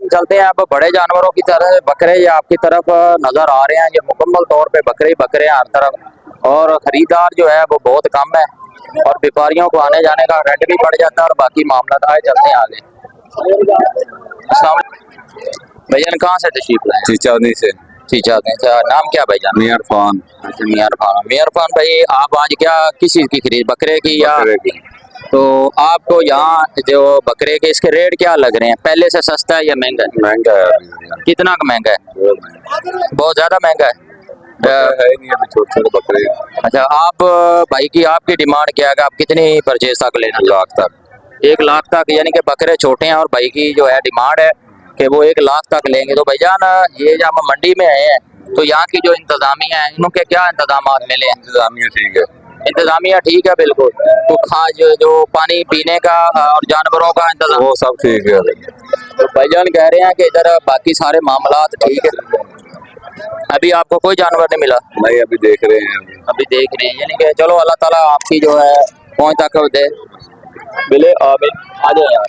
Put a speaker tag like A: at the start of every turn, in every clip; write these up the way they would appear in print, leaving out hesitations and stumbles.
A: चलते हैं अब बड़े जानवरों की तरह बकरे ये आपकी तरफ नजर आ रहे हैं। ये मुकम्मल तौर पे बकरे ही बकरे हैं हर तरफ, और खरीदार जो है वो बहुत कम है, और व्यापारियों को आने जाने का रेंट भी बढ़ जाता है, और बाकी मामला आए चलते हैं आगे। भैया कहाँ से तशरीफ लाए?
B: चिचौनी से।
A: चिचौनी से। नाम क्या भाईजान?
B: मियां इरफान।
A: मियां इरफान भाई, आप आज क्या किस चीज की खरीद, बकरे की या?
B: बकरे की।
A: तो आपको यहाँ जो बकरे के इसके रेट क्या लग रहे हैं? पहले से सस्ता है या महंगा है?
B: महंगा है।
A: कितना का महंगा है? बहुत ज्यादा महंगा है।
B: है ही नहीं अभी, छोटे छोटे बकरे।
A: अच्छा, आप भाई की आपकी डिमांड क्या है कि आप कितनी परचेज तक लेना?
B: लाख तक।
A: 1 लाख तक, यानी कि बकरे छोटे हैं, और भाई की जो है डिमांड है कि वो 1 लाख तक लेंगे। तो भैया ना, ये जब हम मंडी में आए हैं तो यहाँ की जो इंतजामिया है, इनके क्या इंतजाम मिले हैं?
B: इंतजामिया ठीक है।
A: इंतजामिया ठीक है बिल्कुल। तो खाज जो पानी पीने का और जानवरों का इंतजाम
B: वो सब ठीक है।
A: तो भाईजान कह रहे हैं कि इधर बाकी सारे मामलात ठीक है। अभी आपको कोई जानवर नहीं मिला?
B: नहीं, अभी देख रहे हैं।
A: अभी देख रहे हैं, यानी कि चलो अल्लाह ताला आपकी जो है पहुंच तक दे मिले। आमीन। आ जाए यार।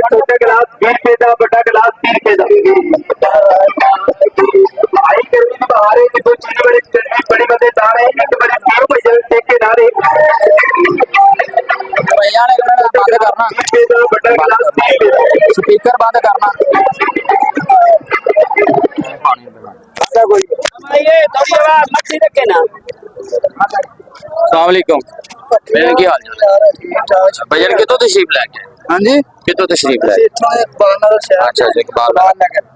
C: छोटा गिलास 20 रुपए का, बड़ा गिलास 30 रुपए का। भाई गर्मी में बाहर है, दो चीज बड़ी मजेदार है। एक बड़े सेव भैया देख के नारे
A: भैया ने बंद करना,
C: बड़ा गिलास 30 रुपए।
A: स्पीकर बंद करना। अस्सलाम वालेकुम भैया, की हाल चाल? भैया कितों तशरीफ लेके?
D: हाँ जी,
A: कितों तशरीफ लेके? अच्छा जी, इकबाल।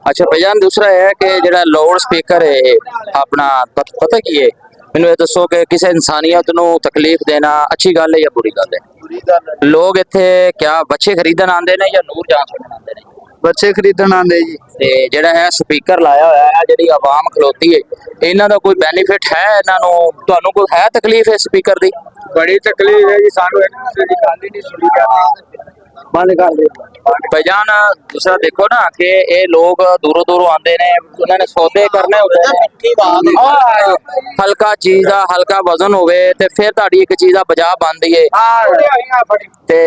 A: अच्छा भैया, दूसरा है कि ਜਿਹੜਾ ਲਾਊਡ ਸਪੀਕਰ है अपना पता की है, ਮੈਨੂੰ ਇਹ ਦੱਸੋ ਕਿ ਕਿਸੇ ਇਨਸਾਨੀਅਤ ਨੂੰ ਤਕਲੀਫ ਦੇਣਾ ਅੱਛੀ ਗੱਲ ਹੈ ਜਾਂ ਬੁਰੀ ਗੱਲ ਹੈ? ਲੋਕ ਇੱਥੇ ਕਿਆ ਬੱਚੇ ਖਰੀਦਣ ਆਉਂਦੇ ਨੇ ਜਾਂ ਨੂਰ ਜਾਨ ਸੁਣਨ ਆਉਂਦੇ ਨੇ?
D: ਬੱਚੇ ਖਰੀਦਣ ਆਉਂਦੇ ਜੀ।
A: ਤੇ ਜਿਹੜਾ ਇਹ ਸਪੀਕਰ ਲਾਇਆ ਹੋਇਆ ਹੈ, ਜਿਹੜੀ ਆਵਾਮ ਖਲੋਤੀ ਹੈ, ਇਹਨਾਂ ਦਾ ਕੋਈ ਬੈਨੀਫਿਟ ਹੈ ਇਹਨਾਂ ਨੂੰ? ਤੁਹਾਨੂੰ ਕੋਈ ਹੈ ਤਕਲੀਫ ਹੈ ਸਪੀਕਰ ਦੀ?
D: ਬੜੀ ਤਕਲੀਫ ਹੈ ਜੀ ਸਾਨੂੰ, ਇੱਕ ਦੂਸਰੇ ਦੀ ਗੱਲ ਹੀ ਨਹੀਂ ਸੁਣੀ ਜਾਂਦੀ। ਬੰਦ ਕਰ ਦੇ
A: भाईजान। दूसरा देखो ना कि ये लोग दूरों दूरों आते ने, उन्होंने सौदे करने होते हैं, हल्का चीज का हल्का वजन होवे ते फिर ताड़ी एक चीज का बजा बनती है। ते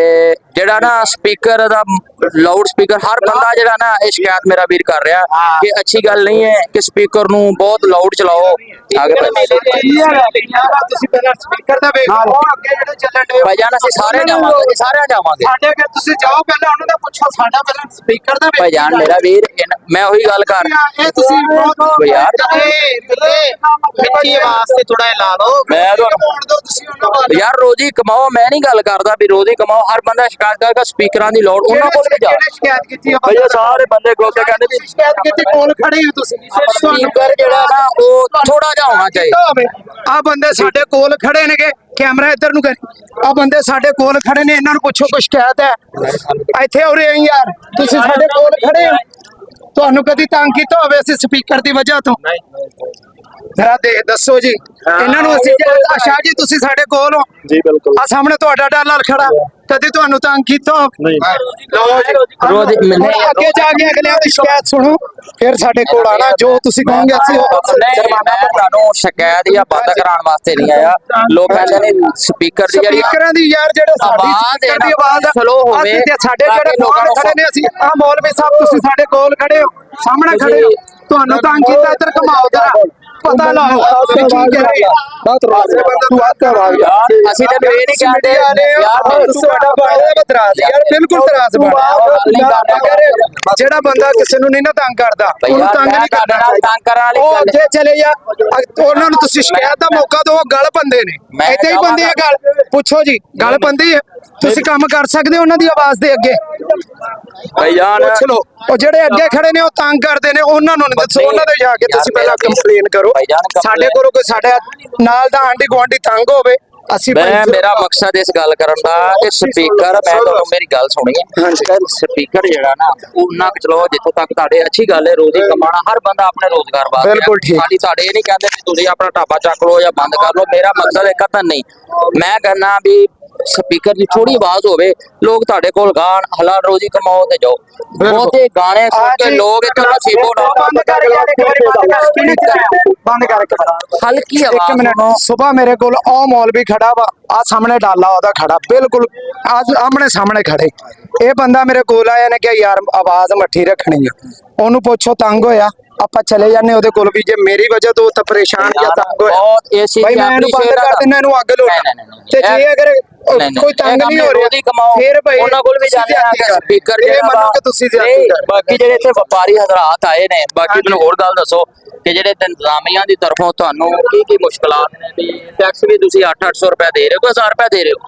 A: जेड़ा ना स्पीकर दा लाउड स्पीकर हर बंदा जेड़ा ना ये शिकायत मेरा वीर कर रहा कि अच्छी गल नहीं है कि स्पीकर नू बहुत लाउड चलाओ। आगे भाईजान ਅਸੀਂ ਸਾਰੇ ਜਾਵਾਂਗੇ, ਸਾਰੇ ਜਾਵਾਂਗੇ।
D: ਸਾਡੇ ਅੱਗੇ ਤੁਸੀਂ ਜਾਓ, ਪਹਿਲਾਂ ਉਹਨਾਂ ਦਾ ਪੁੱਛੋ, ਸਾਡਾ ਪਹਿਲਾਂ ਸਪੀਕਰ ਦਾ
A: भाईजान मेरा वीर, मैं वही गल कर
D: ਇਹ ਤੁਸੀਂ
A: यार,
D: ਮਿੱਟੀ ਵਾਸਤੇ ਥੋੜਾ ਲਾ ਲਓ।
A: मैं
D: ਤੁਸੀਂ ਉਹਨਾਂ ਬਾਰੇ
A: यार रोजी कमाओ, मैं नहीं गल करदा भी रोजी कमाओ। हर बंदा शिकायत करदा स्पीकरां दी लोड ਉਹਨਾਂ ਕੋਲ भी जा।
D: ਸ਼ਿਕਾਇਤ ਕੀਤੀ ਆ
A: भैया सारे बंदे कोल ते कहंदे भी
D: ਸ਼ਿਕਾਇਤ ਕੀਤੀ, ਕੋਲ ਖੜੇ ਹੋ ਤੁਸੀਂ।
A: स्पीकर जेड़ा ना वो थोड़ा जा होना चाहिए।
D: ਆ ਬੰਦੇ ਸਾਡੇ ਕੋਲ ਖੜੇ ਨੇਗੇ, ਕੈਮਰਾ ਇੱਧਰ ਨੂੰ ਕਰੀ। ਆ ਬੰਦੇ ਸਾਡੇ ਕੋਲ ਖੜੇ ਨੇ, ਇਹਨਾਂ ਨੂੰ ਪੁੱਛੋ ਕੋਈ ਸ਼ਿਕਾਇਤ ਹੈ ਇੱਥੇ? ਉਰੇ ਆਈ ਯਾਰ, ਤੁਸੀਂ ਸਾਡੇ ਕੋਲ ਖੜੇ ਹੋ, ਤੁਹਾਨੂੰ ਕਦੀ ਤੰਗ ਕੀਤਾ ਹੋਵੇ ਅਸੀਂ ਸਪੀਕਰ ਦੀ ਵਜ੍ਹਾ ਤੋਂ? ਜਰਾ ਦੱਸੋ ਜੀ ਇਹਨਾਂ ਨੂੰ। ਅਸੀਂ ਆਸ਼ਾ ਜੀ ਤੁਸੀਂ ਸਾਡੇ ਕੋਲ ਹੋ
B: जी बिल्कुल।
D: ਆ ਸਾਹਮਣੇ ਤੁਹਾਡਾ ਡਾਲਰ ਖੜਾ, ਕਦੀ ਤੁਹਾਨੂੰ ਤੰਗ ਕੀਤਾ ਹੋਵੇ?
A: रोजी मिलने
D: ਅੱਗੇ ਜਾ ਕੇ ਅਗਲਿਆਂ ਦੀ ਸ਼ਿਕਾਇਤ ਸੁਣੋ, ਫਿਰ ਸਾਡੇ ਕੋਲ ਆਣਾ, ਜੋ ਤੁਸੀਂ ਕਹੋਗੇ ਅਸੀਂ
A: नहीं, मैं ਤੁਹਾਨੂੰ ਸ਼ਿਕਾਇਤ ਜਾਂ ਬੰਦ ਕਰਾਉਣ ਵਾਸਤੇ ਨਹੀਂ ਆਇਆ। ਲੋਕ ਕਹਿੰਦੇ ਨੇ ਸਪੀਕਰ ਦੀ ਜਿਹੜੀ
D: ਸਪੀਕਰਾਂ ਦੀ ਯਾਰ, ਜਿਹੜੇ ਸਾਡੀ
A: ਆਵਾਜ਼ ਹੈ
D: ਸਪੀਕਰ ਦੀ
A: ਨਾ,
D: ਆਵਾਜ਼ ਆ,
A: slow ਹੋਵੇ,
D: ਅਸੀਂ ਤੇ ਸਾਡੇ ਜਿਹੜੇ
A: ਤਾਂ ਕਿ ਲੋਕਾਂ
D: ਕੋਲ
A: ਨੂੰ
D: ਖੜੇ ਨੇ, ਅਸੀਂ ਆ ਮੌਲਵੀ ਸਾਹਿਬ ਤੁਸੀਂ ਸਾਡੇ ਕੋਲ ਖੜੇ ਹੋ, ਸਾਹਮਣੇ ਖੜੇ ਹੋ, ਤੁਹਾਨੂੰ ਤੰਗ ਕੀਤਾ, ਇੱਧਰ ਘਮਾਓ ਜਰਾ, ਪਤਾ ਲਾਓ ਕੀ ਕਹਿ ਰਹੇ ਆ।
A: ਅਸੀਂ ਤਾਂ ਇਹ ਨਹੀਂ ਕਹਿੰਦੇ
D: ਯਾਰ ਤੁਹਾਡਾ ਬਾਇਆ ਬਦਰਾਜ਼ ਯਾਰ, ਬਿਲਕੁਲ ਤਰਾਜ਼ ਬਣਿਆ। ਜਿਹੜਾ ਬੰਦਾ ਕਿਸੇ ਨੂੰ ਨਹੀਂ ਨਾ ਤੰਗ ਕਰਦਾ ਉਹਨੂੰ ਤੰਗ ਨਹੀਂ ਕਰਨਾ।
A: ਤੰਗ ਕਰਨ ਵਾਲੀ
D: ਉਹ
A: ਗੱਲ
D: ਅੱਗੇ ਚਲੇ ਜਾ, ਉਹਨਾਂ ਨੂੰ ਤੁਸੀਂ ਸ਼ਿਕਾਇਤ ਦਾ ਮੌਕਾ ਦਿਓ। ਗਲ ਪੰਦੇ ਨੇ, ਇੱਥੇ ਹੀ ਬੰਦੇ ਆ ਗਲ, ਪੁੱਛੋ ਜੀ ਗਲ ਪੰਦੀ ਹੈ। ਤੁਸੀਂ ਕੰਮ ਕਰ ਸਕਦੇ ਹੋ ਉਹਨਾਂ ਦੀ ਆਵਾਜ਼ ਦੇ ਅੱਗੇ?
A: ਭਾਈਜਾਨ
D: ਪੁੱਛ ਲਓ, ਉਹ ਜਿਹੜੇ ਅੱਗੇ ਖੜੇ ਨੇ ਉਹ ਤੰਗ ਕਰਦੇ ਨੇ, ਉਹਨਾਂ ਨੂੰ ਨਹੀਂ ਦੱਸੋ, ਉਹਨਾਂ ਦੇ ਜਾ ਕੇ ਤੁਸੀਂ ਪਹਿਲਾਂ ਕੰਪਲੇਨ ਕਰੋ। ਸਾਡੇ ਕੋਲੋਂ ਕੋਈ ਸਾਡਾ ਨਾਲ ਦਾ ਆਂਢੀ ਗੁਆਂਢੀ ਤੰਗ ਹੋਵੇ, ਅਸੀਂ
A: मैं मेरा मकसद इस गल करन दा कि स्पीकर, मैं ਤੁਹਾਨੂੰ ਮੇਰੀ ਗੱਲ ਸੁਣੀ ਹੈ, स्पीकर ਜਿਹੜਾ ਨਾ ਉਹਨਾਂ ਚਲੋ ਜਿੱਥੋਂ ਤੱਕ ਤੁਹਾਡੇ ਅੱਛੀ ਗੱਲ ਹੈ, ਰੋਜ਼ੀ ਕਮਾਣਾ ਹਰ ਬੰਦਾ ਆਪਣੇ ਰੋਜ਼ਗਾਰ ਵਾਸਤੇ।
D: ਬਿਲਕੁਲ ਠੀਕ।
A: ਸਾਡੀ ਤੁਹਾਡੇ ਇਹ ਨਹੀਂ ਕਹਿੰਦੇ ਵੀ ਤੁਸੀਂ ਆਪਣਾ ਢਾਬਾ ਚੱਕ ਲਓ ਜਾਂ ਬੰਦ ਕਰ ਲਓ। ਮੇਰਾ ਮਕਸਦ ਇੱਕ ਤਾਂ ਨਹੀਂ, ਮੈਂ ਕਹਿੰਦਾ ਵੀ ਸਪੀਕਰ ਦੀ ਥੋੜੀ ਆਵਾਜ਼ ਹੋਵੇ, ਲੋਕ ਤੁਹਾਡੇ ਕੋਲ ਗਾਣ, ਹਲਾਲ ਰੋਜ਼ੀ ਕਮਾਓ ਤੇ ਜਾਓ। ਬਹੁਤੇ ਗਾਣੇ ਸੁਣ ਕੇ ਲੋਕ ਇੱਥੋਂ ਨਸੀਬੋ ਨਾ
D: ਬੰਦ ਕਰ ਯਾਰ, ਇੱਕ ਵਾਰੀ ਬੰਦ ਕਰ, ਕਿਹਨੇ ਚਲਾਇਆ? ਬੰਦ ਕਰਕੇ
A: ਹਲਕੀ
D: ਇੱਕ
A: ਆਵਾਜ਼
D: ਮਿੰਟ,
A: ਸੁਣੋ।
D: ਸੁਬਾ ਮੇਰੇ ਕੋਲ ਉਹ ਮੌਲਵੀ ਖੜਾ ਵਾ, ਆ ਸਾਹਮਣੇ ਡਾਲਾ ਉਹਦਾ ਖੜਾ, ਬਿਲਕੁਲ ਅੱਜ ਆਮਣੇ ਸਾਹਮਣੇ ਖੜੇ। ਇਹ ਬੰਦਾ ਮੇਰੇ ਕੋਲ ਆਇਆ ਨੇ ਕਿਹਾ ਯਾਰ ਆਵਾਜ਼ ਮੱਠੀ ਰੱਖਣੀ ਆ, ਉਹਨੂੰ ਪੁੱਛੋ ਤੰਗ ਹੋਇਆ, ਆਪਾਂ ਚਲੇ ਜਾਂਦੇ ਉਹਦੇ ਕੋਲ ਵੀ, ਜੇ ਮੇਰੀ ਵਜ੍ਹਾ ਤੋਂ ਤਾਂ ਪਰੇਸ਼ਾਨ ਜਾਂ ਤੰਗ ਹੋਇਆ
A: ਬਹੁਤ ਇਹ ਚੀਜ਼
D: ਭਾਈ ਮੈਂ ਇਹਨੂੰ ਬੰਦ ਕਰ ਦਿੰਦਾ, ਇਹਨੂੰ ਅੱਗ ਲਾਉਣਾ। ਤੇ ਜੇ ਅਗਰ ਕੋਈ ਤੰਗ ਨਹੀਂ ਹੋ ਰਿਹਾ ਫਿਰ ਭਾਈ
A: ਉਹਨਾਂ ਕੋਲ ਵੀ ਜਾਂਦੇ ਆ ਕਿ ਸਪੀਕਰ
D: ਇਹ ਮੰਨੋ ਕਿ ਤੁਸੀਂ ਜ਼ਿਆਦਾ ਕਰ
A: ਬਾਕੀ ਜਿਹੜੇ ਇੱਥੇ ਵਪਾਰੀ ਹਜ਼ਰਾਤ ਆਏ ਨੇ, ਬਾਕੀ ਮੈਨੂੰ ਹੋਰ ਗੱਲ ਦੱਸੋ ਕਿ ਜਿਹੜੇ ਇੰਤਜ਼ਾਮੀਆਂ ਦੀ ਤਰਫੋਂ ਤੁਹਾਨੂੰ ਕੀ ਕੀ ਮੁਸ਼ਕਲਾਤ ਨੇ? ਵੀ ਟੈਕਸ ਵੀ ਤੁਸੀਂ 800 ਰੁਪਏ ਦੇ ਰਹੇ ਹੋ, 1000 ਰੁਪਏ ਦੇ ਰਹੇ ਹੋ?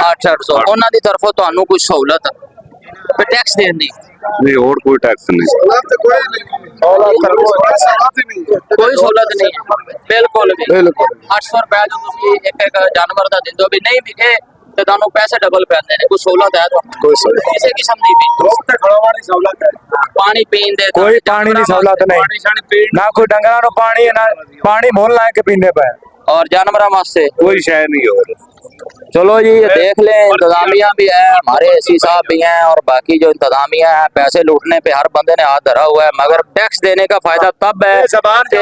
A: 800 ਉਹਨਾਂ ਦੀ ਤਰਫੋਂ ਤੁਹਾਨੂੰ ਕੋਈ ਸਹੂਲਤ ਟੈਕਸ ਦੇਣ ਦੀ?
B: ਨਹੀਂ, ਹੋਰ ਕੋਈ ਟੈਕਸ ਨਹੀਂ।
A: ਕੋਈ ਸਹੂਲਤ ਨਹੀਂ ਹੈ ਬਿਲਕੁਲ ਵੀ। 800 ਰੁਪਏ ਜੋ ਤੁਸੀਂ ਇੱਕ ਜਾਨਵਰ ਦਾ ਦਿੰਦੇ ਹੋ ਵੀ ਨਹੀਂ ਵਿਕੇ ਤੇ ਤੁਹਾਨੂੰ ਪੈਸੇ ਡਬਲ ਪੈਂਦੇ ਨੇ, ਕੋਈ ਸਹੂਲਤ ਹੈ ਤੁਹਾਨੂੰ?
B: ਕੋਈ ਸਹੂਲਤ
A: ਕਿਸੇ ਕਿਸਮ ਦੀ ਵੀ? ਪਾਣੀ ਪੀਣ ਦੇ
E: ਕੋਈ ਪਾਣੀ ਦੀ ਸਹੂਲਤ ਨਹੀਂ, ਨਾ ਕੋਈ ਡੰਗਰਾਂ ਨੂੰ ਪਾਣੀ ਹੈ, ਨਾ ਪਾਣੀ ਮੁੱਲ ਲਾ ਕੇ ਪੀਂਦੇ ਪਏ।
A: और जानवरों वास्ते
B: कोई शय नहीं हो।
A: चलो जी ये देख लें, इंतजामिया भी है, हमारे एसी साहब भी हैं और बाकी जो इंतजामिया है, पैसे लूटने पे हर बंदे ने हाथ धरा हुआ है, मगर टैक्स देने का फायदा तब है कि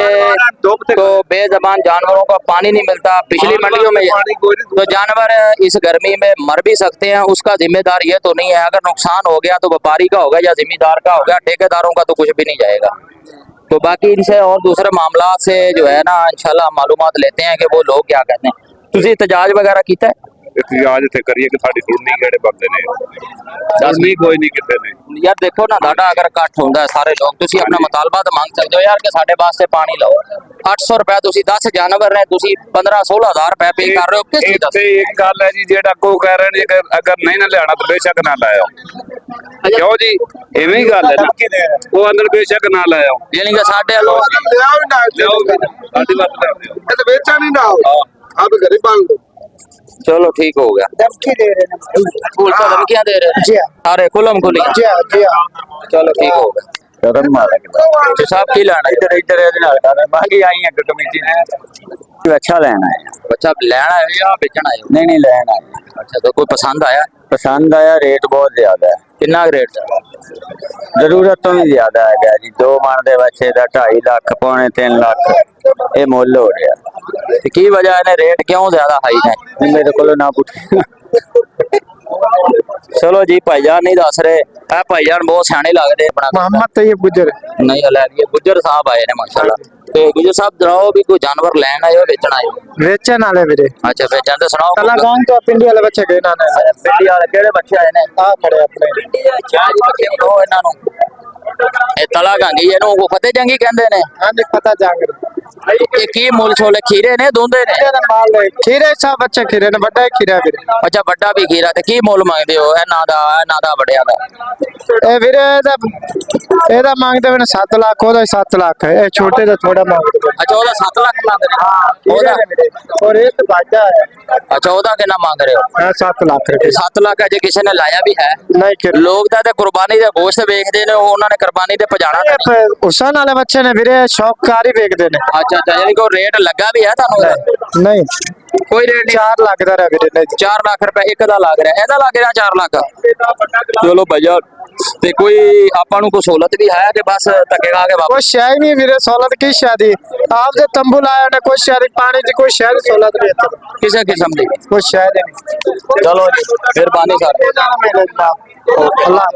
A: तो बेजबान जानवरों को पानी नहीं मिलता। पिछली मंडियों में तो जानवर इस गर्मी में मर भी सकते हैं, उसका जिम्मेदार ये तो नहीं है। अगर नुकसान हो गया तो व्यापारी का होगा या जिम्मेदार का होगा, ठेकेदारों का तो कुछ भी नहीं जाएगा। तो बाकी इनसे और दूसरे मामला से जो है ना इंशाल्लाह मालूमात लेते हैं कि वो लोग क्या कहते हैं। तुझे एहतजाज वगैरह किया है?
B: इतजाज इत्थे करिए कि साडी सुननी किहड़े बंदे ने, सुननी कोई नहीं किसी ने।
A: यार देखो ना साडा अगर इकट्ठ होंदा है सारे लोग, तुसी अपना मुतालबा तो मांग सकते हो यार कि साडे वास्ते पानी लाओ। 800 रुपए तुसी 10 जानवर ने तुसी 15-16 हज़ार रुपए पे कर रहे हो, किस चीज़
B: इत्थे एक गल है जी, जेड़ा को कह रहे ने अगर नहीं ना लियाना तो बेशक ना लाओ। क्यों जी, इवें ही गल है ना, वो अंदर बेशक ना लाओ,
A: यानी कि साडे लोग
B: लियाओ भी ना, साडी बात लियाओ।
C: तो बेचा नहीं ना अब गरीब बांध दो।
A: चलो ठीक हो गया।
D: धमकी दे रहे हैं
A: स्कूल तो धमकियां दे रहे
D: जी
A: हैं
D: हाँ।
A: अरे खुलम खुली।
D: जी हाँ, जी हाँ।
A: चलो ठीक हो गया।
E: कदम मारे
A: तो साहब की लेना
E: इधर इधर ਇਹਦੇ ਨਾਲ ਕਰ ਬਾਕੀ ਆਈ ਹੈ ਕਮੇਟੀ ਨੇ ਤੂੰ ਅੱਛਾ ਲੈਣਾ है।
A: बच्चा लेना है या बेचना है?
E: नहीं नहीं लेना है।
A: अच्छा तो कोई पसंद आया?
E: पसंद आया, रेट बहुत ज्यादा है,
A: कितना रेट है?
E: जरूरत तो भी ज्यादा है जी। 2 मन के बच्चे का 2.5 लाख पौने 3 लाख ये मुल हो रहा।
A: तो की वजह है रेट क्यों ज्यादा हाई है?
E: मेरे को ना पूछ।
A: चलो जी भाईजान नहीं दस रहे, ए भाईजान बहुत सियाने लगते अपना।
D: मोहम्मद तैयब गुजर
A: नहीं हले गुजर साहब आए ने माशाल्लाह। तो गुजर साहब जनाओ भी कोई जानवर लैन आए हो बेचना आए हो?
D: वेचन वाले वीरे
A: अच्छा बेचन तो सुनाओ।
D: कला गांव तो पिंडी वाले बच्चे गए ना
A: पिंडी वाले केड़े बच्चे आए ने?
D: आ खड़े अपने
A: चार बच्चे दो इन्हां नु ए तला गंगी ਇਹਨੂੰ ਕੋ ਫਤਿਹ ਜੰਗੀ ਕਹਿੰਦੇ ਨੇ।
D: हाँ जी पता जांगर
A: ਇਹ ਕੀ ਮੁੱਲ ਛੋਲੇ ਖੀਰੇ ਨੇ ਦੋਂਦੇ ਨੇ?
D: माल है खीरे सब बच्चे खीरे ने बड़ा खीरा वीरे
A: ਅੱਛਾ ਵੱਡਾ ਵੀ ਖੀਰਾ ਤੇ ਕੀ ਮੁੱਲ ਮੰਗਦੇ ਹੋ ਇਹਨਾਂ ਦਾ ਵੱਡਿਆਂ ਦਾ?
D: ए वीरे ਇਹਦਾ ਮੰਗਦੇ ਨੇ 7 ਲੱਖ, ਉਹਦਾ 7 ਲੱਖ ਹੈ। ਇਹ ਛੋਟੇ ਦਾ ਥੋੜਾ ਮੰਗਦੇ ਨੇ।
A: ਅੱਛਾ ਉਹਦਾ 7 ਲੱਖ ਮੰਗ ਰਹੇ ਹੋ?
D: ਉਹਦਾ ਔਰ ਇਹ ਤਾਂ ਬਾਜਾ ਹੈ।
A: ਅੱਛਾ ਉਹਦਾ ਕਿੰਨਾ ਮੰਗ ਰਹੇ ਹੋ?
D: ਹਾਂ 7 ਲੱਖ ਰੁਪਏ
A: 7 ਲੱਖ ਅਜੇ ਕਿਸੇ ਨੇ ਲਾਇਆ ਵੀ ਹੈ?
D: ਨਹੀਂ ਕਿ
A: ਲੋਕ ਤਾਂ ਤੇ ਕੁਰਬਾਨੀ ਦਾ ਗੋਸ਼ਤ ਵੇਚਦੇ ਨੇ, ਉਹਨਾਂ ਨੇ ਕੁਰਬਾਨੀ ਤੇ ਪਜਾਣਾ ਨਹੀਂ।
D: ਹੁਸਨ ਵਾਲੇ ਬੱਚੇ ਨੇ ਵੀਰੇ ਸ਼ੌਕਕਾਰ ਹੀ ਵੇਚਦੇ ਨੇ।
A: ਅੱਛਾ ਅੱਛਾ ਯਾਨੀ ਕੋਈ ਰੇਟ ਲੱਗਾ ਵੀ ਹੈ ਤੁਹਾਨੂੰ ਇਹਦਾ?
D: ਨਹੀਂ
A: ਕੋਈ ਰੇਟ ਨਹੀਂ?
D: 4 ਲੱਖ ਦਾ ਰਿਹਾ ਵੀਰੇ। ਨਹੀਂ
A: 4 ਲੱਖ ਰੁਪਏ ਇੱਕ ਦਾ ਲੱਗ ਰਿਹਾ, ਇਹਦਾ ਲੱਗ ਰਿਹਾ 4 ਲੱਖ। ਚਲੋ ਭਈਆ ਤੇ ਕੋਈ ਆਪਾਂ ਨੂੰ ਕੋਈ ਸਹੂਲਤ ਵੀ ਹੈ ਕਿ ਬਸ ਧੱਕੇ ਖਾ ਕੇ ਵਾਪਸ?
D: ਕੋਈ ਸ਼ੈ ਹੀ ਨਹੀਂ ਵੀਰੇ, ਸਹੂਲਤ ਕੀ ਸ਼ਾਦੀ ਆਪ ਦੇ ਤੰਬੂ ਲਾਇਆ ਨੇ, ਕੋਈ ਸ਼ਹਿਰ ਪਾਣੀ ਦੀ ਕੋਈ ਸ਼ਹਿਰ ਸਹੂਲਤ ਨਹੀਂ ਇੱਥੇ
A: ਕਿਸੇ ਕਿਸਮ ਦੀ?
D: ਕੋਈ ਸ਼ਹਿਰ ਨਹੀਂ।
A: ਚਲੋ ਜੀ ਮਿਹਰਬਾਨੀ ਸਰ।
D: ਅੱਲਾਹ